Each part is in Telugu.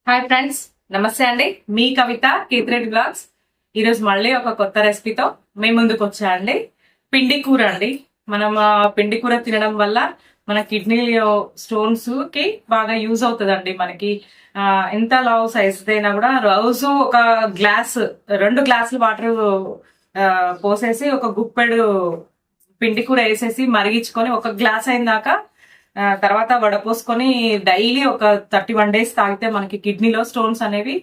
హాయ్ ఫ్రెండ్స్, నమస్తే అండి. మీ కవిత కీర్తిరెడ్డి బ్లాగ్స్. ఈరోజు మళ్ళీ ఒక కొత్త రెసిపీతో మీ ముందుకు వచ్చా అండి. పిండి కూర అండి. మనం పిండి కూర తినడం వల్ల మన కిడ్నీ స్టోన్స్ కి బాగా యూజ్ అవుతుందండి. మనకి ఎంత లావ్ సైజ్ అయినా కూడా రోజు ఒక గ్లాస్, 2 గ్లాసులు వాటర్ పోసేసి ఒక గుప్పెడు పిండి కూర వేసేసి మరిగించుకొని ఒక గ్లాస్ అయిన దాకా తర్వాత వడపోసుకొని డైలీ ఒక 31 days తాగితే మనకి కిడ్నీలో స్టోన్స్ అనేవి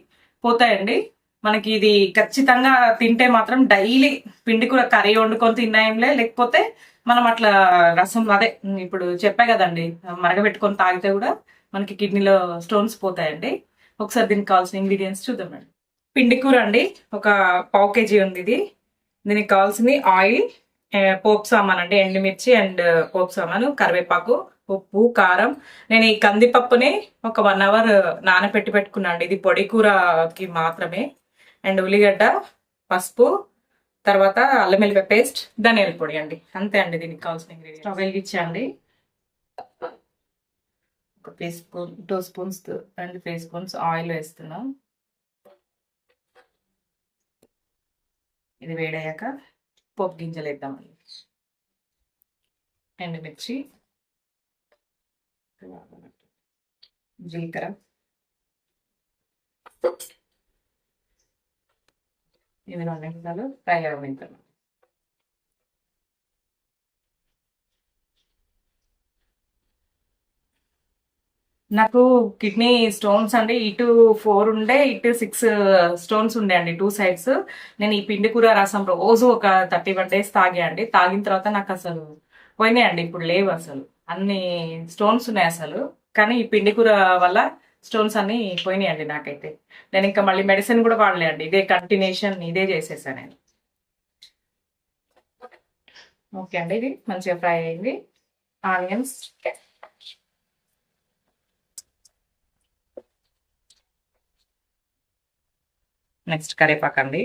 పోతాయండి. మనకి ఇది ఖచ్చితంగా తింటే మాత్రం డైలీ పిండి కూర కర్రీ వండుకొని తిన్నాయంలే, లేకపోతే మనం అట్లా రసం అదే ఇప్పుడు చెప్పా కదండి, మరగబెట్టుకొని తాగితే కూడా మనకి కిడ్నీలో స్టోన్స్ పోతాయండి. ఒకసారి దీనికి కావాల్సిన ఇంగ్రీడియంట్స్ చూద్దామండి. పిండి కూర అండి, ఒక 1/2 kg ఉంది ఇది. దీనికి కావాల్సింది ఆయిల్, పోపు సామాన్ అండి, ఎండుమిర్చి అండ్ పోపు సామాను, కరివేపాకు, ఉప్పు, కారం. నేను ఈ కందిపప్పుని ఒక 1 hour నానబెట్టి పెట్టుకున్నాను. ఇది పొడి కూరకి మాత్రమే. అండ్ ఉల్లిగడ్డ, పసుపు, తర్వాత అల్లం వెల్లిపాయ పేస్ట్, ధనియాల పొడి అండి. అంతే అండి దీనికి కావాల్సిన ఇంగ్రీడియంట్స్. స్టవ్ వెలిగించండి. ఒక 2 స్పూన్స్ అండ్ 3 స్పూన్స్ ఆయిల్ వేస్తున్నాం. ఇది వేడయ్యాక పోపు గింజలు వేద్దామండి. ఎండుమిర్చి, జీలకర్ర, ఇవి 2 నిమిషాలు ఫ్రై అవ్వనిద్దాం. నాకు కిడ్నీ స్టోన్స్ అండి, ఇటు 4 ఉండే, ఇటు 6 స్టోన్స్ ఉండే అండి, 2 sides. నేను ఈ పిండి కూర రసం రోజు ఒక 31 days తాగా అండి. తాగిన తర్వాత నాకు అసలు పోయినాయండి, ఇప్పుడు లేవు అసలు. అన్ని స్టోన్స్ ఉన్నాయి అసలు. కానీ ఈ పిండి కూర వల్ల స్టోన్స్ అన్ని పోయినాయండి నాకైతే. నేను ఇంకా మళ్ళీ మెడిసిన్ కూడా వాడలే అండి, ఇదే కంటిన్యూషన్, ఇదే చేసేసాను నేను. ఓకే అండి, ఇది మంచిగా ఫ్రై అయింది. ఆనియన్స్, నెక్స్ట్ కరివేపాకు అండి,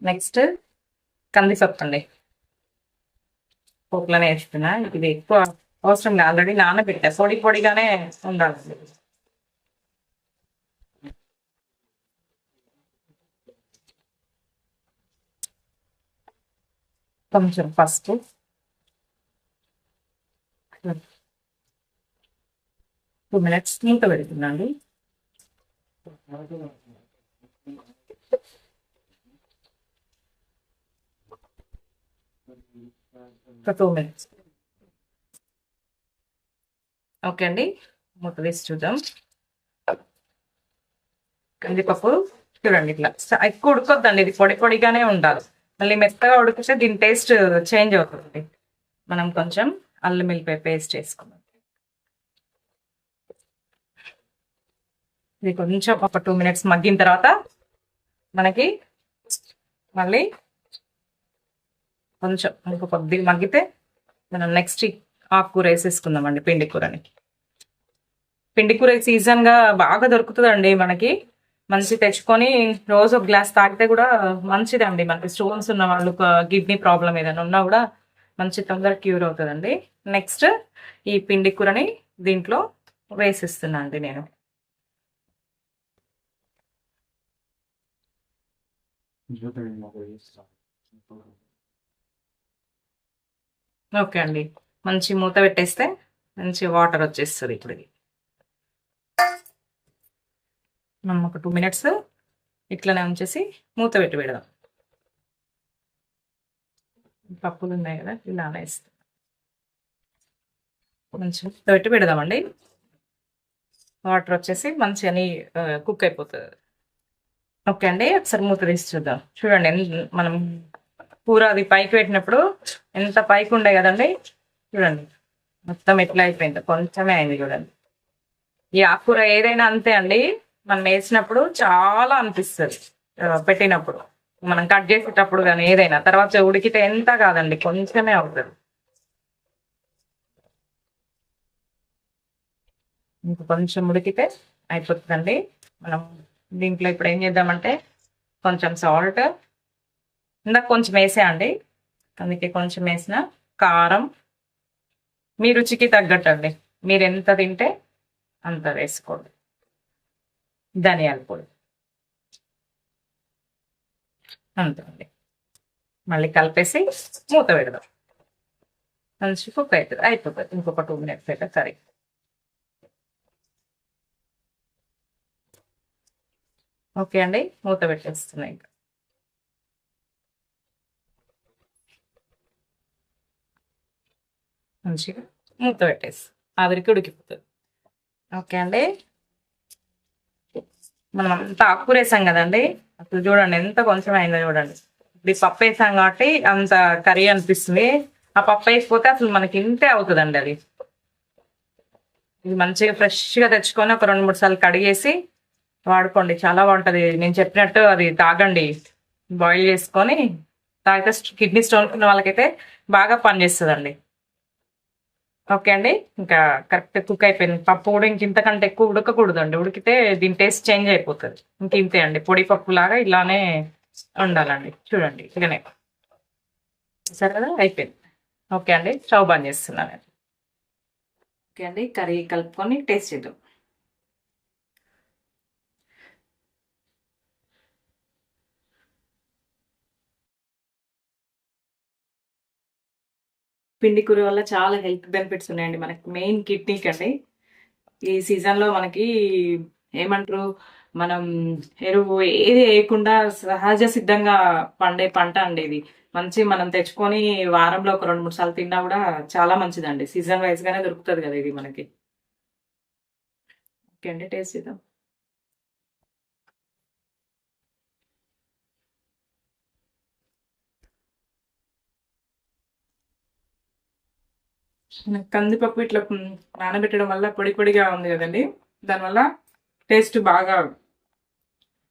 నెక్స్ట్ కందిపప్పు అండి. పోపులోనే వేస్తున్నా. ఇది ఎక్కువ అవసరం లేదు, ఆల్రెడీ నానబెట్టా, పొడి పొడిగానే ఉండాలి. కొంచెం పసుపు, 2 minutes మూత పెడుతున్నాండి. ఒక 2 minutes. ఓకే అండి, మూత వేసి చూద్దాం. కందిపప్పు చూడండి, ఇట్లా ఎక్కువ ఉడకొద్దండి, ఇది పొడి పొడిగానే ఉండాలి. మళ్ళీ మెత్తగా ఉడికితే దీని టేస్ట్ చేంజ్ అవుతుంది. మనం కొంచెం అల్లం వెల్లిపాయ పేస్ట్ వేసుకుందాం. ఇది కొంచెం ఒక 2 minutes మగ్గిన తర్వాత మనకి మళ్ళీ కొంచెం ఇంకో కొద్దిగా మగ్గితే మనం నెక్స్ట్ ఆకుకూర వేసేసుకుందామండి. పిండి కూరని, పిండి కూర సీజన్గా బాగా దొరుకుతుందండి మనకి. మంచి తెచ్చుకొని రోజు ఒక గ్లాస్ తాగితే కూడా మంచిదండి. మనకి స్టోన్స్ ఉన్న వాళ్ళు, కిడ్నీ ప్రాబ్లం ఏదైనా ఉన్నా కూడా మంచి తొందరగా క్యూర్ అవుతుందండి. నెక్స్ట్ ఈ పిండి కూరని దీంట్లో వేసిస్తున్నా అండి నేను. ఓకే అండి, మంచి మూత పెట్టేస్తే మంచి వాటర్ వచ్చేస్తుంది. ఇప్పుడు ఇది మనం ఒక 2 minutes ఇట్లనే ఉంచేసి మూత పెట్టి పెడదాం. పప్పులు ఉన్నాయి కదా, ఇలా వేస్తాం. మంచి మూత పెట్టి పెడదామండి. వాటర్ వచ్చేసి మంచిగా కుక్ అయిపోతుంది. ఓకే అండి, ఒకసారి మూత తీసి చూద్దాం. చూడండి, మనం కూర అది పైకి పెట్టినప్పుడు ఎంత పైకి ఉండే కదండి, చూడండి మొత్తం ఎట్లా అయిపోయింది, కొంచెమే అయింది చూడండి. ఈ ఆకుకూర ఏదైనా అంతే అండి, మనం వేసినప్పుడు చాలా అనిపిస్తుంది, పెట్టినప్పుడు మనం కట్ చేసేటప్పుడు కానీ ఏదైనా, తర్వాత ఉడికితే ఎంత కాదండి, కొంచెమే అవుతుంది. ఇంకా కొంచెం ఉడికితే అయిపోతుందండి. మనం దీంట్లో ఇప్పుడు ఏం చేద్దామంటే కొంచెం సాల్ట్, ఇందాక కొంచెం వేసా అండి, అందుకే కొంచెం వేసిన. కారం మీ రుచికి తగ్గట్టు అండి, మీరు ఎంత తింటే అంత వేసుకోండి. ధనియాల పొడి అంతే అండి. మళ్ళీ కలిపేసి మూత పెడదాం. మంచి కుక్ అవుతుంది, అయిపోతుంది. ఇంకొక 2 minutes అయితే కర్రీ. ఓకే అండి, మూత పెట్టేస్తున్నాయి. ఇంకా మంచిగా మూత పెట్టేసి ఆవిరికి ఉడికిపోతుంది. ఓకే అండి, మనం అంత ఆకుకూర వేసాం కదండి, అసలు చూడండి ఎంత కొంచెం అయిందో చూడండి. ఇప్పుడు పప్పు వేసాం కాబట్టి అంత కర్రీ అనిపిస్తుంది. ఆ పప్పు వేసిపోతే అసలు మనకి ఇంతే అవుతుందండి. అది ఇది మంచిగా ఫ్రెష్గా తెచ్చుకొని ఒక 2-3 సార్లు కడిగేసి వాడుకోండి, చాలా బాగుంటుంది. నేను చెప్పినట్టు అది తాగండి, బాయిల్ చేసుకొని తాగితే కిడ్నీ స్టోన్ ఉన్న వాళ్ళకైతే బాగా పనిచేస్తుందండి. ఓకే అండి, ఇంకా కరెక్ట్ కుక్ అయిపోయింది. పప్పు కూడా ఇంతకంటే ఎక్కువ ఉడకకూడదండి, ఉడికితే దీని టేస్ట్ చేంజ్ అయిపోతుంది. ఇంతే అండి, పొడి పప్పు లాగా ఇలానే ఉండాలండి. చూడండి ఇలానే సరే కదా, అయిపోయింది. ఓకే అండి, స్టవ్ బంద్ చేస్తున్నాను. ఓకే అండి, కర్రీ కలుపుకొని టేస్ట్ చేద్దాం. పిండి కూర వల్ల చాలా హెల్త్ బెనిఫిట్స్ ఉన్నాయండి మనకి, మెయిన్ కిడ్నీకి అండి. ఈ సీజన్లో మనకి ఏమంటారు, మనం ఎరువు ఏది వేయకుండా సహజ సిద్ధంగా పండే పంట అండి ఇది. మంచి మనం తెచ్చుకొని వారంలో ఒక 2-3 సార్లు తిన్నా కూడా చాలా మంచిదండి. సీజన్ వైజ్ గానే దొరుకుతుంది కదా ఇది మనకి. ఓకే అండి, టేస్ట్ చేద్దాం. కందిపప్పు ఇట్లా నానబెట్టడం వల్ల పొడి పొడిగా ఉంది కదండి, దానివల్ల టేస్ట్ బాగా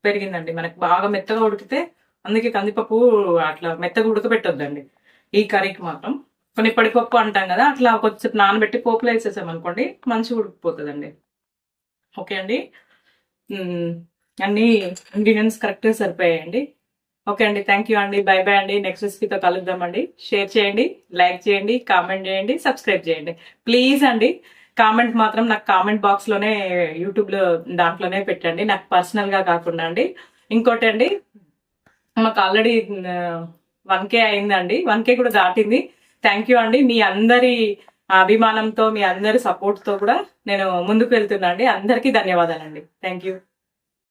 పెరిగిందండి. మనకి బాగా మెత్తగా ఉడికితే, అందుకే కందిపప్పు అట్లా మెత్తగా ఉడకబెట్టొద్దండి ఈ కర్రీకి మాత్రం. కొన్ని పొడిపప్పు అంటాం కదా, అట్లా కొంచెం నానబెట్టి పోపులో వేసేసాం అనుకోండి మంచిగా ఉడికిపోతుందండి. ఓకే అండి, అన్ని ఇంగ్రీడియంట్స్ కరెక్ట్గా సరిపోయాయండి. ఓకే అండి, థ్యాంక్ యూ అండి, బై బై అండి. నెక్స్ట్ రెసిపీతో కలుద్దామండి. షేర్ చేయండి, లైక్ చేయండి, కామెంట్ చేయండి, సబ్స్క్రైబ్ చేయండి ప్లీజ్ అండి. కామెంట్ మాత్రం నాకు కామెంట్ బాక్స్లోనే యూట్యూబ్లో దాంట్లోనే పెట్టండి, నాకు పర్సనల్గా కాకుండా అండి. ఇంకోటి అండి, మాకు ఆల్రెడీ 1K అయిందండి, 1K కూడా దాటింది. థ్యాంక్ యూ అండి, మీ అందరి అభిమానంతో, మీ అందరి సపోర్ట్తో కూడా నేను ముందుకు వెళ్తున్నా అండి. అందరికీ ధన్యవాదాలండి. Thank you.